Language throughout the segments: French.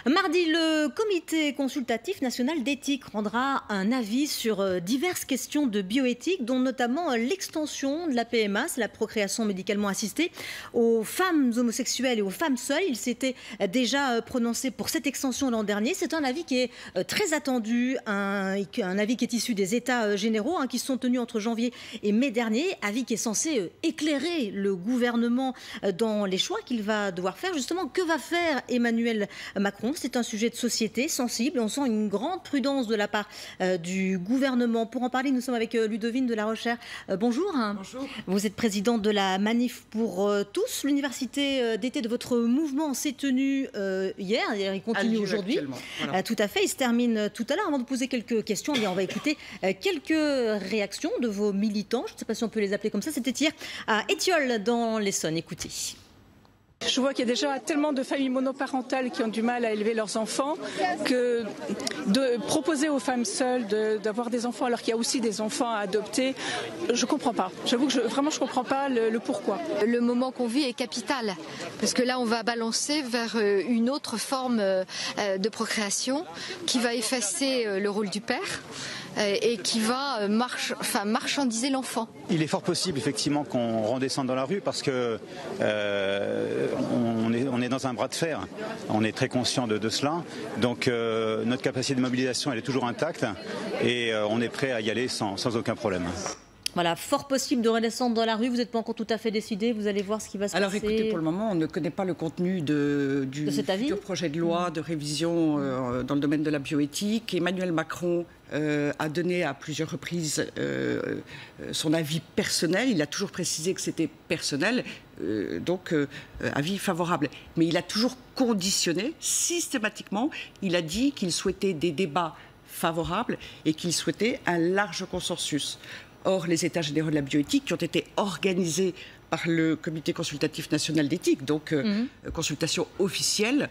Mardi, le Comité consultatif national d'éthique rendra un avis sur diverses questions de bioéthique, dont notamment l'extension de la PMA, c'est la procréation médicalement assistée, aux femmes homosexuelles et aux femmes seules. Il s'était déjà prononcé pour cette extension l'an dernier. C'est un avis qui est très attendu, un avis qui est issu des États généraux qui se sont tenus entre janvier et mai dernier. Avis qui est censé éclairer le gouvernement dans les choix qu'il va devoir faire. Justement, que va faire Emmanuel Macron? C'est un sujet de société sensible. On sent une grande prudence de la part du gouvernement. Pour en parler, nous sommes avec Ludovine de la Rochère. Bonjour. Bonjour. Vous êtes présidente de la Manif pour tous. L'université d'été de votre mouvement s'est tenue hier. Il continue aujourd'hui. Voilà. Tout à fait. Il se termine tout à l'heure. Avant de poser quelques questions, on va écouter quelques réactions de vos militants. Je ne sais pas si on peut les appeler comme ça. C'était hier à Étiole dans l'Essonne. Écoutez. Je vois qu'il y a déjà tellement de familles monoparentales qui ont du mal à élever leurs enfants que de proposer aux femmes seules d'avoir des enfants alors qu'il y a aussi des enfants à adopter, je ne comprends pas. J'avoue que vraiment je ne comprends pas le pourquoi. Le moment qu'on vit est capital parce que là on va balancer vers une autre forme de procréation qui va effacer le rôle du père et qui va marchandiser l'enfant. Il est fort possible effectivement qu'on redescende dans la rue parce que on est dans un bras de fer. On est très conscient de cela. Donc notre capacité de mobilisation elle est toujours intacte et on est prêt à y aller sans aucun problème. Voilà, fort possible de redescendre dans la rue. Vous n'êtes pas encore tout à fait décidé. Vous allez voir ce qui va se passer. Alors écoutez, pour le moment, on ne connaît pas le contenu du futur projet de loi de révision dans le domaine de la bioéthique. Emmanuel Macron a donné à plusieurs reprises son avis personnel. Il a toujours précisé que c'était personnel, donc avis favorable. Mais il a toujours conditionné, systématiquement, il a dit qu'il souhaitait des débats favorables et qu'il souhaitait un large consensus. Or, les États généraux de la bioéthique qui ont été organisés par le Comité consultatif national d'éthique, donc consultation officielle,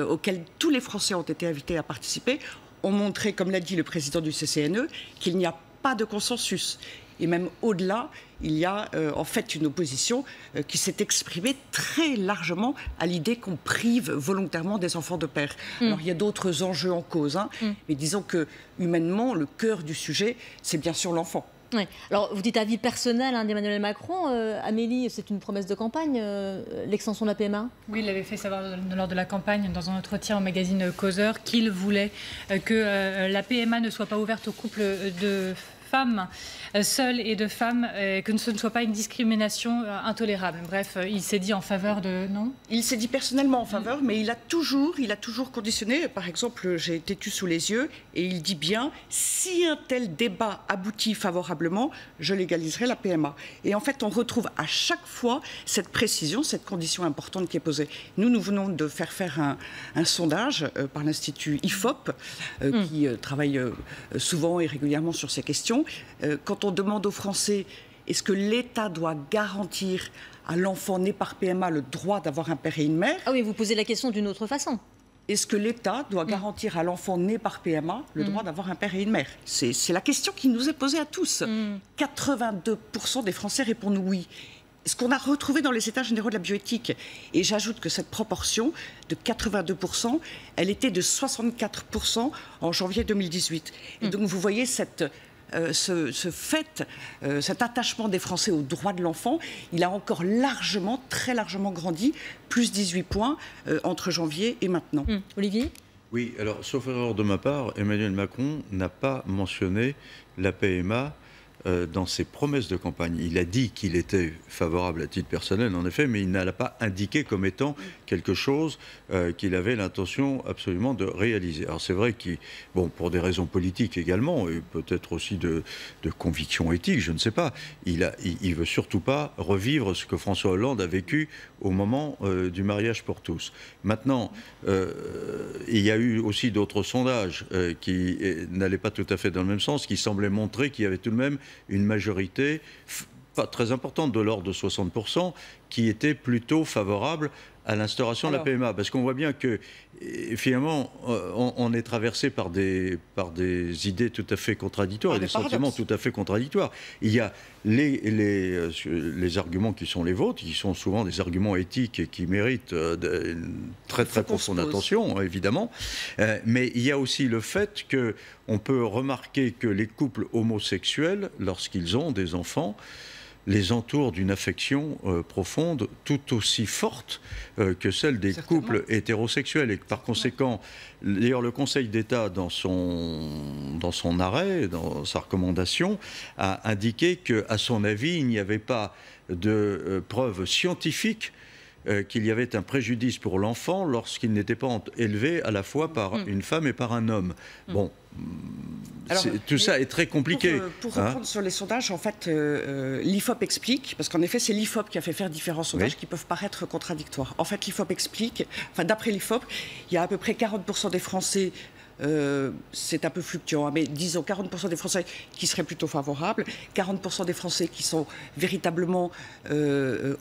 auquel tous les Français ont été invités à participer, ont montré, comme l'a dit le président du CCNE, qu'il n'y a pas de consensus. Et même au-delà, il y a en fait une opposition qui s'est exprimée très largement à l'idée qu'on prive volontairement des enfants de père. Alors il y a d'autres enjeux en cause, mais disons que humainement, le cœur du sujet, c'est bien sûr l'enfant. Oui. Alors, vous dites avis personnel d'Emmanuel Macron. Amélie, c'est une promesse de campagne, l'extension de la PMA? Oui, il l'avait fait savoir lors de la campagne, dans un entretien au magazine Causeur, qu'il voulait que la PMA ne soit pas ouverte aux couples de femmes seules et de femmes, que ce ne soit pas une discrimination intolérable. Bref, il s'est dit en faveur de... Non ? Il s'est dit personnellement en faveur, mais il a toujours conditionné. Par exemple, j'ai Tétu sous les yeux, et il dit bien, si un tel débat aboutit favorablement, je légaliserai la PMA. Et en fait, on retrouve à chaque fois cette précision, cette condition importante qui est posée. Nous venons de faire un sondage par l'Institut IFOP, qui travaille souvent et régulièrement sur ces questions. Quand on demande aux Français, est-ce que l'État doit garantir à l'enfant né par PMA le droit d'avoir un père et une mère? Ah oui, vous posez la question d'une autre façon. Est-ce que l'État doit garantir à l'enfant né par PMA le droit d'avoir un père et une mère? C'est la question qui nous est posée à tous. 82% des Français répondent oui. Ce qu'on a retrouvé dans les États généraux de la bioéthique, et j'ajoute que cette proportion de 82%, elle était de 64% en janvier 2018. Et donc vous voyez cet attachement des Français aux droits de l'enfant, il a encore très largement grandi, plus 18 points entre janvier et maintenant. Olivier ? Oui, alors, sauf erreur de ma part, Emmanuel Macron n'a pas mentionné la PMA dans ses promesses de campagne. Il a dit qu'il était favorable à titre personnel, en effet, mais il n'a pas indiqué comme étant quelque chose qu'il avait l'intention absolument de réaliser. Alors c'est vrai qu'il, pour des raisons politiques également, et peut-être aussi de conviction éthique, je ne sais pas, il veut surtout pas revivre ce que François Hollande a vécu au moment du mariage pour tous. Maintenant, il y a eu aussi d'autres sondages qui n'allaient pas tout à fait dans le même sens, qui semblaient montrer qu'il y avait tout de même une majorité pas très importante, de l'ordre de 60%, qui était plutôt favorable à l'instauration de la PMA. Parce qu'on voit bien que Et finalement, on est traversé par des idées tout à fait contradictoires et des sentiments tout à fait contradictoires. Il y a les arguments qui sont les vôtres, qui sont souvent des arguments éthiques et qui méritent une très profonde attention, évidemment. Mais il y a aussi le fait qu'on peut remarquer que les couples homosexuels, lorsqu'ils ont des enfants, les entourent d'une affection profonde tout aussi forte que celle des couples hétérosexuels. Et par conséquent, d'ailleurs, le Conseil d'État, dans son arrêt, dans sa recommandation, a indiqué qu'à son avis, il n'y avait pas de preuves scientifiques qu'il y avait un préjudice pour l'enfant lorsqu'il n'était pas élevé à la fois par une femme et par un homme. Bon, alors, tout ça est très compliqué. Pour reprendre sur les sondages, en fait, l'IFOP explique, parce qu'en effet, c'est l'IFOP qui a fait faire différents sondages qui peuvent paraître contradictoires. En fait, l'IFOP explique, enfin, d'après l'IFOP, il y a à peu près 40% des Français, c'est un peu fluctuant, mais disons 40% des Français qui seraient plutôt favorables, 40% des Français qui sont véritablement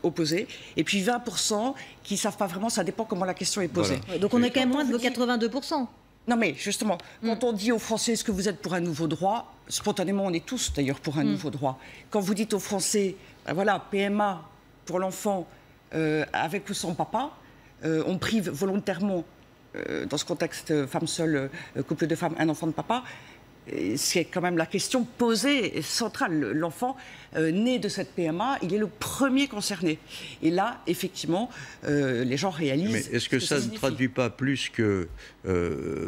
opposés, et puis 20% qui ne savent pas vraiment, ça dépend comment la question est posée. Voilà. Donc on est quand même moins de vos 82%. Non mais justement, quand on dit aux Français, est-ce que vous êtes pour un nouveau droit, spontanément on est tous d'ailleurs pour un nouveau droit. Quand vous dites aux Français, ben voilà, PMA pour l'enfant avec ou sans papa, on prive volontairement, dans ce contexte femme seule, couple de femmes, un enfant de papa, c'est quand même la question posée, centrale. L'enfant né de cette PMA, il est le premier concerné. Et là, effectivement, les gens réalisent. Mais est-ce que ça ne traduit pas plus que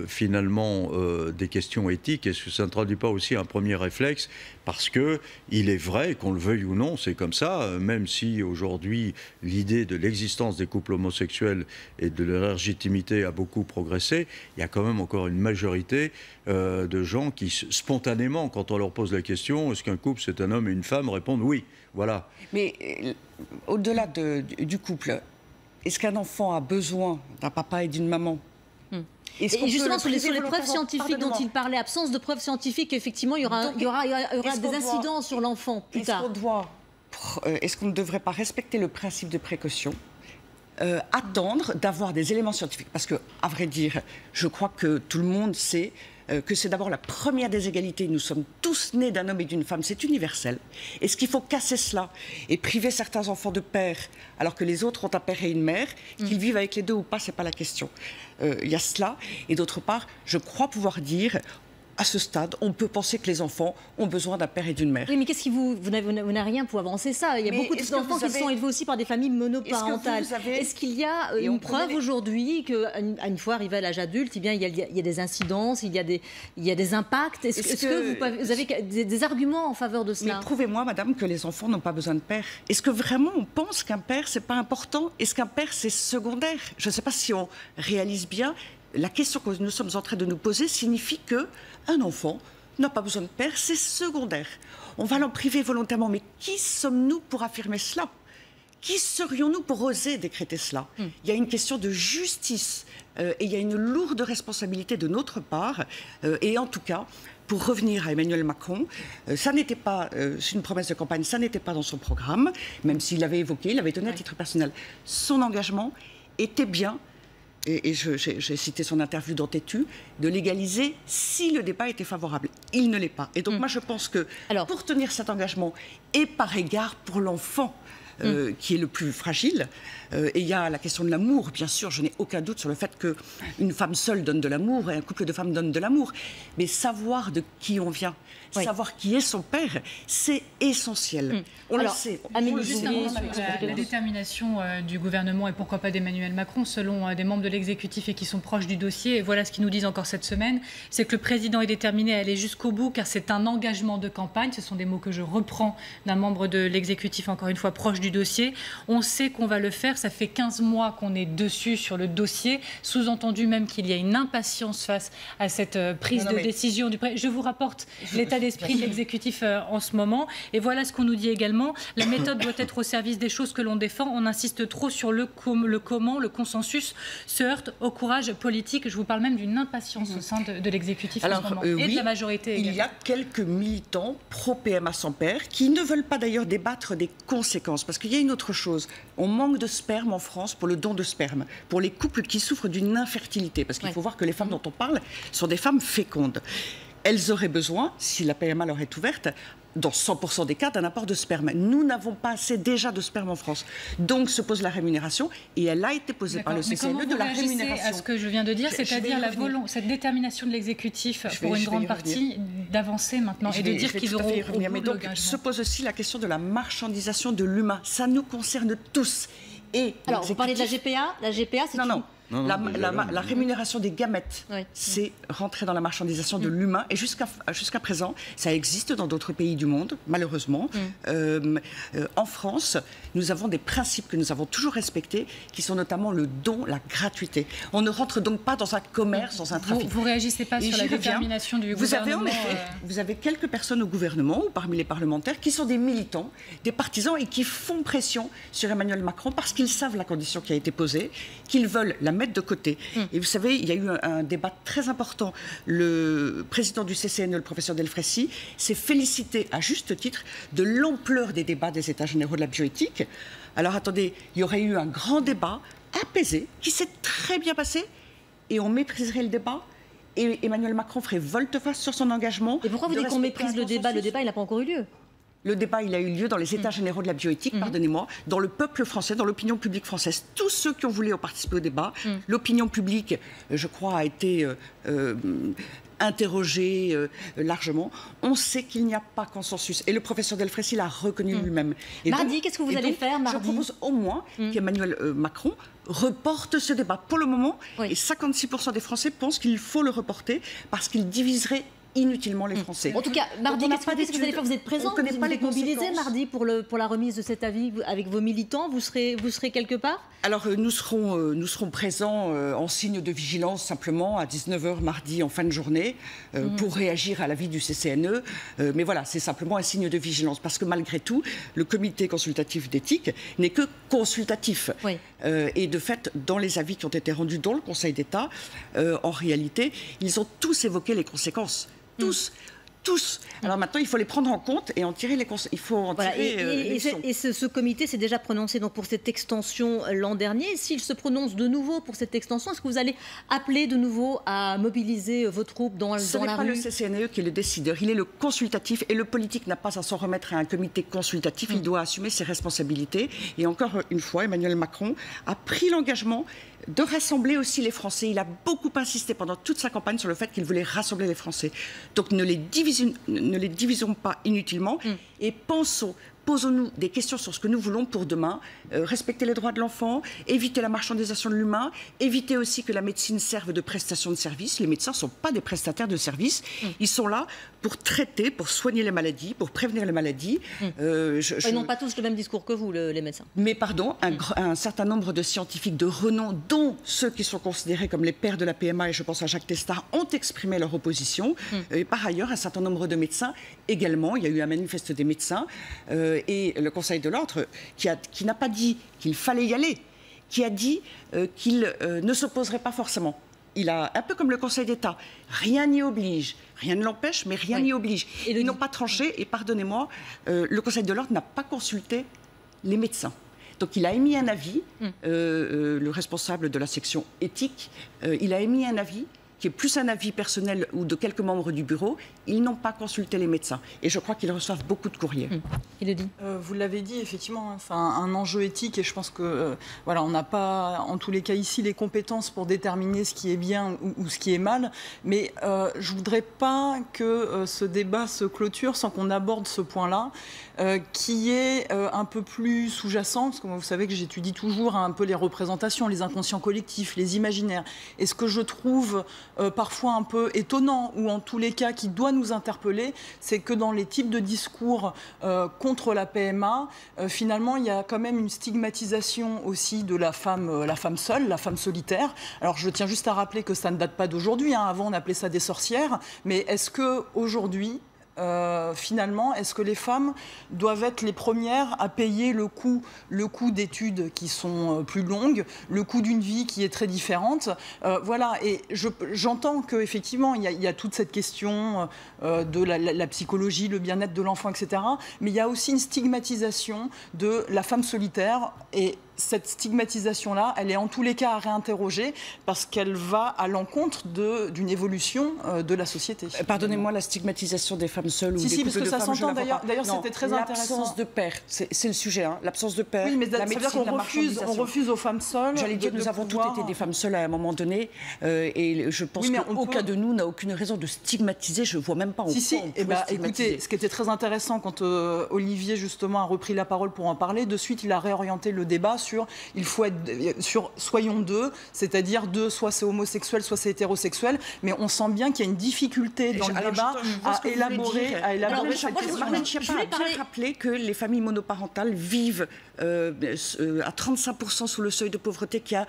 finalement des questions éthiques? Est-ce que ça ne traduit pas aussi un premier réflexe? Parce qu'il est vrai, qu'on le veuille ou non, c'est comme ça, même si aujourd'hui l'idée de l'existence des couples homosexuels et de leur légitimité a beaucoup progressé, il y a quand même encore une majorité de gens qui, spontanément, quand on leur pose la question, est-ce qu'un couple c'est un homme et une femme, répondent oui, voilà. Mais au-delà du couple, est-ce qu'un enfant a besoin d'un papa et d'une maman? Et justement, sur les preuves scientifiques dont il parlait, absence de preuves scientifiques, effectivement, il y aura des incidences sur l'enfant plus tard. Est-ce qu'on ne devrait pas respecter le principe de précaution, attendre d'avoir des éléments scientifiques? Parce que, à vrai dire, je crois que tout le monde sait que c'est d'abord la première des égalités. Nous sommes tous nés d'un homme et d'une femme, c'est universel. Est-ce qu'il faut casser cela et priver certains enfants de père alors que les autres ont un père et une mère, qu'ils vivent avec les deux ou pas, c'est pas la question. Il y a cela. Et d'autre part, je crois pouvoir dire, à ce stade, on peut penser que les enfants ont besoin d'un père et d'une mère. Oui, mais qu'est-ce qui vous n'avez rien pour avancer ça? Il y a beaucoup d'enfants qui sont élevés aussi par des familles monoparentales. Est-ce qu'il y a une preuve aujourd'hui qu'une fois arrivé à l'âge adulte, eh bien, il y a des incidences, il y a des impacts? Est-ce que vous avez des arguments en faveur de cela? Mais prouvez-moi, madame, que les enfants n'ont pas besoin de père. Est-ce que vraiment on pense qu'un père, c'est pas important? Est-ce qu'un père, c'est secondaire? Je ne sais pas si on réalise bien. La question que nous sommes en train de nous poser signifie qu'un enfant n'a pas besoin de père, c'est secondaire. On va l'en priver volontairement, mais qui sommes-nous pour affirmer cela? Qui serions-nous pour oser décréter cela? Il y a une question de justice et il y a une lourde responsabilité de notre part. Et en tout cas, pour revenir à Emmanuel Macron, ça n'était pas, c'est une promesse de campagne, ça n'était pas dans son programme, même s'il l'avait évoqué, il l'avait donné à titre personnel. Son engagement était bien, et j'ai cité son interview dans Tétu, de légaliser si le débat était favorable. Il ne l'est pas. Et donc moi je pense que pour tenir cet engagement, et par égard pour l'enfant, qui est le plus fragile, et il y a la question de l'amour, bien sûr, je n'ai aucun doute sur le fait qu'une femme seule donne de l'amour et un couple de femmes donne de l'amour, mais savoir de qui on vient, savoir qui est son père, c'est essentiel. On le sait. La détermination du gouvernement et pourquoi pas d'Emmanuel Macron, selon des membres de l'exécutif et qui sont proches du dossier, et voilà ce qu'ils nous disent encore cette semaine, c'est que le président est déterminé à aller jusqu'au bout car c'est un engagement de campagne, ce sont des mots que je reprends d'un membre de l'exécutif, encore une fois proche du dossier. On sait qu'on va le faire, ça fait 15 mois qu'on est dessus sur le dossier, sous-entendu même qu'il y a une impatience face à cette prise de décision du président. Je vous rapporte l'état d'esprit de l'exécutif en ce moment, et voilà ce qu'on nous dit également. La méthode doit être au service des choses que l'on défend. On insiste trop sur le comment, le consensus se heurte au courage politique. Je vous parle même d'une impatience au sein de l'exécutif en ce moment, et de la majorité également. Il y a quelques militants pro-PMA sans père qui ne veulent pas d'ailleurs débattre des conséquences. Parce qu'il y a une autre chose. On manque de sperme en France pour le don de sperme, pour les couples qui souffrent d'une infertilité. Parce qu'il faut voir que les femmes dont on parle sont des femmes fécondes. Elles auraient besoin, si la PMA leur est ouverte, dans 100% des cas, d'un apport de sperme. Nous n'avons pas assez déjà de sperme en France. Donc se pose la rémunération, et elle a été posée par le CCNE de la rémunération. À ce que je viens de dire, c'est-à-dire cette détermination de l'exécutif pour une grande partie d'avancer maintenant et de dire qu'ils auront au bout mais donc se pose aussi la question de la marchandisation de l'humain. Ça nous concerne tous. Et alors, vous parlez de la GPA. La GPA, c'est la rémunération des gamètes, c'est rentrer dans la marchandisation de l'humain. Et jusqu'à présent, ça existe dans d'autres pays du monde, malheureusement. En France, nous avons des principes que nous avons toujours respectés, qui sont notamment le don, la gratuité. On ne rentre donc pas dans un commerce, dans un trafic. Vous ne réagissez pas sur la détermination du gouvernement. Vous avez quelques personnes au gouvernement, ou parmi les parlementaires, qui sont des militants, des partisans, et qui font pression sur Emmanuel Macron parce qu'ils savent la condition qui a été posée, qu'ils veulent la mettre de côté. Et vous savez, il y a eu un débat très important. Le président du CCNE, le professeur Delfraissy, s'est félicité à juste titre de l'ampleur des débats des États généraux de la bioéthique. Alors attendez, il y aurait eu un grand débat apaisé qui s'est très bien passé, et on mépriserait le débat. Et Emmanuel Macron ferait volte-face sur son engagement. Et pourquoi vous dites qu'on méprise le débat? Le débat, il n'a pas encore eu lieu. Le débat, il a eu lieu dans les États généraux de la bioéthique, pardonnez-moi, dans le peuple français, dans l'opinion publique française. Tous ceux qui ont voulu participer au débat, l'opinion publique, je crois, a été interrogée largement. On sait qu'il n'y a pas consensus. Et le professeur Delfraissy l'a reconnu lui-même. Et mardi, qu'est-ce que vous allez faire mardi? Je propose au moins qu'Emmanuel Macron reporte ce débat. Pour le moment, et 56% des Français pensent qu'il faut le reporter parce qu'il diviserait inutilement les Français. En tout cas, mardi, qu'est-ce que vous allez faire? Vous êtes présent? Vous êtes mobilisé mardi pour la remise de cet avis avec vos militants? Vous serez quelque part? Alors, nous serons présents en signe de vigilance, simplement, à 19h mardi, en fin de journée, pour réagir à l'avis du CCNE. Mais voilà, c'est simplement un signe de vigilance. Parce que malgré tout, le comité consultatif d'éthique n'est que consultatif. Et de fait, dans les avis qui ont été rendus dans le Conseil d'État, en réalité, ils ont tous évoqué les conséquences. Tous. Alors maintenant, il faut les prendre en compte et en tirer les conséquences. Il faut en tirer les leçons. Et ce comité s'est déjà prononcé donc pour cette extension l'an dernier. S'il se prononce de nouveau pour cette extension, est-ce que vous allez appeler de nouveau à mobiliser vos troupes dans la rue? Ce n'est pas le CCNE qui est le décideur. Il est le consultatif, et le politique n'a pas à s'en remettre à un comité consultatif. Il doit assumer ses responsabilités. Et encore une fois, Emmanuel Macron a pris l'engagement de rassembler aussi les Français. Il a beaucoup insisté pendant toute sa campagne sur le fait qu'il voulait rassembler les Français. Donc ne les divisons pas inutilement et posons-nous des questions sur ce que nous voulons pour demain. Respecter les droits de l'enfant, éviter la marchandisation de l'humain, éviter aussi que la médecine serve de prestation de service. Les médecins ne sont pas des prestataires de services. Ils sont là pour traiter, pour soigner les maladies, pour prévenir les maladies. Ils n'ont pas tous le même discours que vous, les médecins. Mais pardon, un certain nombre de scientifiques de renom, dont ceux qui sont considérés comme les pères de la PMA, et je pense à Jacques Testard, ont exprimé leur opposition. Et par ailleurs, un certain nombre de médecins également. Il y a eu un manifeste des médecins et le Conseil de l'Ordre qui n'a pas dit qu'il fallait y aller, qui a dit qu'il ne s'opposerait pas forcément. Il a, un peu comme le Conseil d'État, rien n'y oblige, rien ne l'empêche, mais rien n'y oblige. Ils n'ont pas tranché, et pardonnez-moi, le Conseil de l'Ordre n'a pas consulté les médecins. Donc il a émis un avis, le responsable de la section éthique, il a émis un avis qui est plus un avis personnel ou de quelques membres du bureau. Ils n'ont pas consulté les médecins. Et je crois qu'ils reçoivent beaucoup de courriers. Il le dit. Vous l'avez dit, effectivement, c'est un enjeu éthique, et je pense que voilà, on n'a pas, en tous les cas ici, les compétences pour déterminer ce qui est bien ou ce qui est mal. Mais je ne voudrais pas que ce débat se clôture sans qu'on aborde ce point-là, qui est un peu plus sous-jacent, parce que vous savez que j'étudie toujours un peu les représentations, les inconscients collectifs, les imaginaires. Et ce que je trouve parfois un peu étonnant, ou en tous les cas qui doit nous interpeller, c'est que dans les types de discours contre la PMA, finalement, il y a quand même une stigmatisation aussi de la femme seule, la femme solitaire. Alors, je tiens juste à rappeler que ça ne date pas d'aujourd'hui. Avant, on appelait ça des sorcières. Mais est-ce qu'aujourd'hui, finalement, est-ce que les femmes doivent être les premières à payer le coût d'études qui sont plus longues, le coût d'une vie qui est très différente, voilà. Et j'entends qu'effectivement, il y a toute cette question de la psychologie, le bien-être de l'enfant, etc. Mais il y a aussi une stigmatisation de la femme solitaire, et cette stigmatisation-là, elle est en tous les cas à réinterroger parce qu'elle va à l'encontre d'une évolution de la société. Pardonnez-moi, la stigmatisation des femmes seules ou des couples de femmes, ça s'entend d'ailleurs, c'était très intéressant. L'absence de père, c'est le sujet, hein, l'absence de père. Oui, mais ça veut dire qu'on refuse aux femmes seules. J'allais dire, nous avons toutes été des femmes seules à un moment donné, et je pense qu'aucun de nous n'a aucune raison de stigmatiser, je ne vois même pas en quoi on peut stigmatiser. Écoutez, ce qui était très intéressant quand Olivier justement a repris la parole pour en parler, de suite il a réorienté le débat sur soyons deux, c'est-à-dire deux, soit c'est homosexuel, soit c'est hétérosexuel, mais on sent bien qu'il y a une difficité dans le débat à élaborer chaque question. Je voulais bien rappeler que les familles monoparentales vivent à 35% sous le seuil de pauvreté, qu'il y a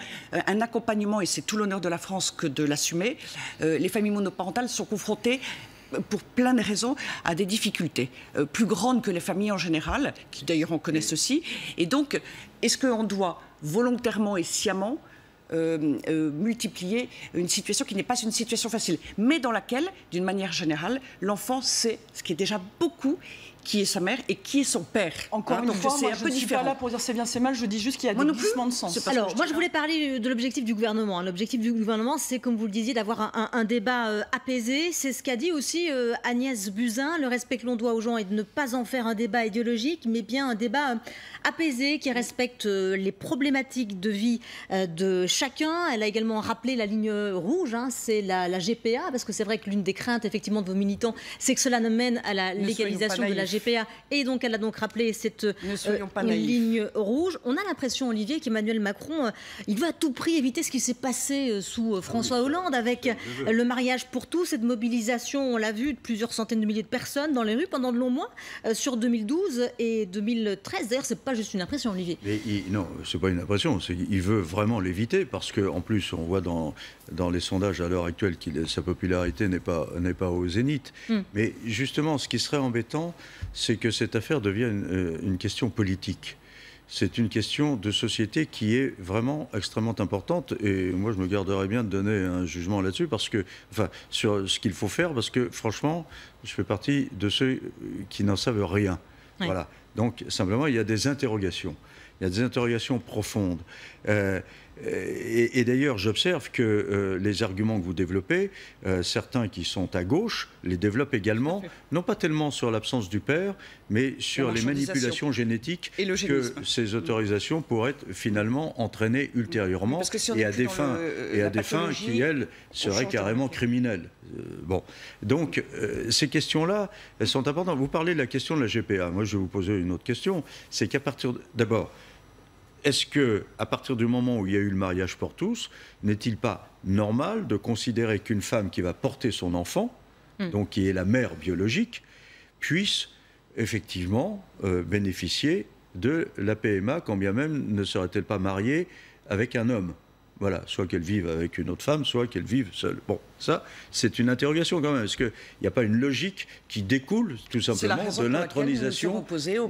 un accompagnement, et c'est tout l'honneur de la France que de l'assumer. Les familles monoparentales sont confrontées, pour plein de raisons, à des difficultés plus grandes que les familles en général, qui d'ailleurs en connaissent aussi. Et donc, est-ce qu'on doit volontairement et sciemment multiplier une situation qui n'est pas une situation facile, mais dans laquelle, d'une manière générale, l'enfant sait, ce qui est déjà beaucoup, qui est sa mère et qui est son père. Encore une fois, moi, je ne suis pas là pour dire c'est bien, c'est mal, je dis juste qu'il y a des glissements de sens. Alors, moi, je voulais parler de l'objectif du gouvernement. L'objectif du gouvernement, c'est, comme vous le disiez, d'avoir un débat apaisé. C'est ce qu'a dit aussi Agnès Buzyn. Le respect que l'on doit aux gens est de ne pas en faire un débat idéologique, mais bien un débat apaisé qui respecte les problématiques de vie de chacun. Elle a également rappelé la ligne rouge, c'est la GPA, parce que c'est vrai que l'une des craintes, effectivement, de vos militants, c'est que cela ne mène à la légalisation de la GPA, et donc elle a donc rappelé cette ligne rouge. On a l'impression, Olivier, qu'Emmanuel Macron, il veut à tout prix éviter ce qui s'est passé sous François Hollande avec le mariage pour tous, cette mobilisation, on l'a vu, de plusieurs centaines de milliers de personnes dans les rues pendant de longs mois sur 2012 et 2013. D'ailleurs, c'est pas juste une impression, Olivier. Non, c'est pas une impression, il veut vraiment l'éviter, parce qu'en plus, on voit dans les sondages à l'heure actuelle que sa popularité n'est pas au zénith. Mais justement, ce qui serait embêtant, c'est que cette affaire devienne une question politique. C'est une question de société qui est vraiment extrêmement importante, et moi je me garderais bien de donner un jugement là-dessus, sur ce qu'il faut faire, parce que franchement, je fais partie de ceux qui n'en savent rien. Oui. Voilà. Donc simplement, il y a des interrogations. Il y a des interrogations profondes. Et d'ailleurs, j'observe que les arguments que vous développez, certains qui sont à gauche, les développent également, non pas tellement sur l'absence du père, mais sur les manipulations génétiques que ces autorisations pourraient finalement entraîner ultérieurement, et à des fins qui, elles, seraient carrément criminelles. Donc, ces questions-là, elles sont importantes. Vous parlez de la question de la GPA. Moi, je vais vous poser une autre question. C'est qu'à partir d'abord, est-ce qu'à partir du moment où il y a eu le mariage pour tous, n'est-il pas normal de considérer qu'une femme qui va porter son enfant, donc qui est la mère biologique, puisse effectivement bénéficier de la PMA, quand bien même ne serait-elle pas mariée avec un homme ? Voilà, soit qu'elle vive avec une autre femme, soit qu'elle vive seule. Bon, ça, c'est une interrogation quand même. Est-ce qu'il n'y a pas une logique qui découle tout simplement de l'intronisation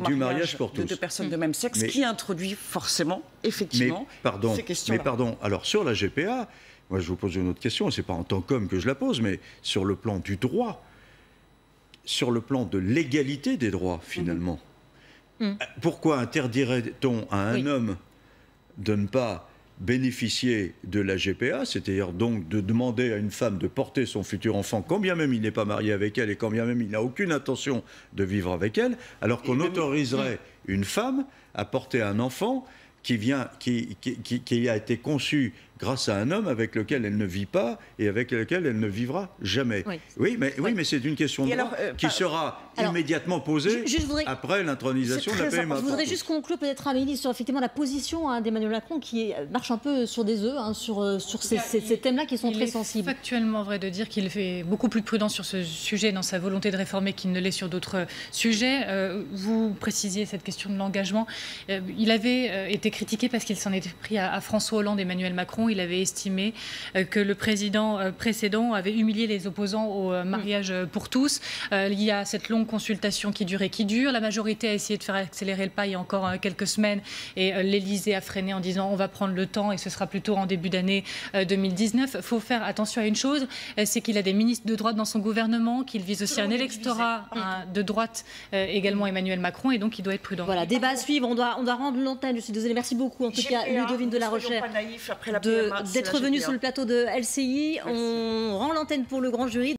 du mariage pour tous ? De deux personnes de même sexe, qui introduit forcément, effectivement, ces questions-là. Mais pardon, alors sur la GPA, moi je vous pose une autre question, ce n'est pas en tant qu'homme que je la pose, mais sur le plan du droit, sur le plan de l'égalité des droits, finalement. Pourquoi interdirait-on à un homme de ne pas bénéficier de la GPA, c'est-à-dire donc de demander à une femme de porter son futur enfant, quand bien même il n'est pas marié avec elle et quand bien même il n'a aucune intention de vivre avec elle, alors qu'on autoriserait une femme à porter un enfant qui a été conçu grâce à un homme avec lequel elle ne vit pas et avec lequel elle ne vivra jamais. Oui, mais c'est une question de droit qui sera immédiatement posée après l'intronisation de la PMA. Je voudrais juste conclure peut-être, Amélie, sur effectivement la position d'Emmanuel Macron qui marche un peu sur des œufs, sur ces thèmes-là qui sont très sensibles. Il est factuellement vrai de dire qu'il fait beaucoup plus prudent sur ce sujet dans sa volonté de réformer qu'il ne l'est sur d'autres sujets. Vous précisiez cette question de l'engagement. Il avait été critiqué parce qu'il s'en était pris à François Hollande et Emmanuel Macron Macron, il avait estimé que le président précédent avait humilié les opposants au mariage pour tous. Il y a cette longue consultation qui dure et qui dure. La majorité a essayé de faire accélérer le pas il y a encore quelques semaines et l'Élysée a freiné en disant on va prendre le temps et ce sera plutôt en début d'année 2019. Il faut faire attention à une chose, c'est qu'il a des ministres de droite dans son gouvernement, qu'il vise aussi un électorat de droite, également Emmanuel Macron, et donc il doit être prudent. Voilà, débat à suivre. On doit rendre l'antenne. Je suis désolée. Merci beaucoup, en tout cas, Ludovine de la Rochère, d'être venue sur le plateau de LCI. On rend l'antenne pour le grand jury.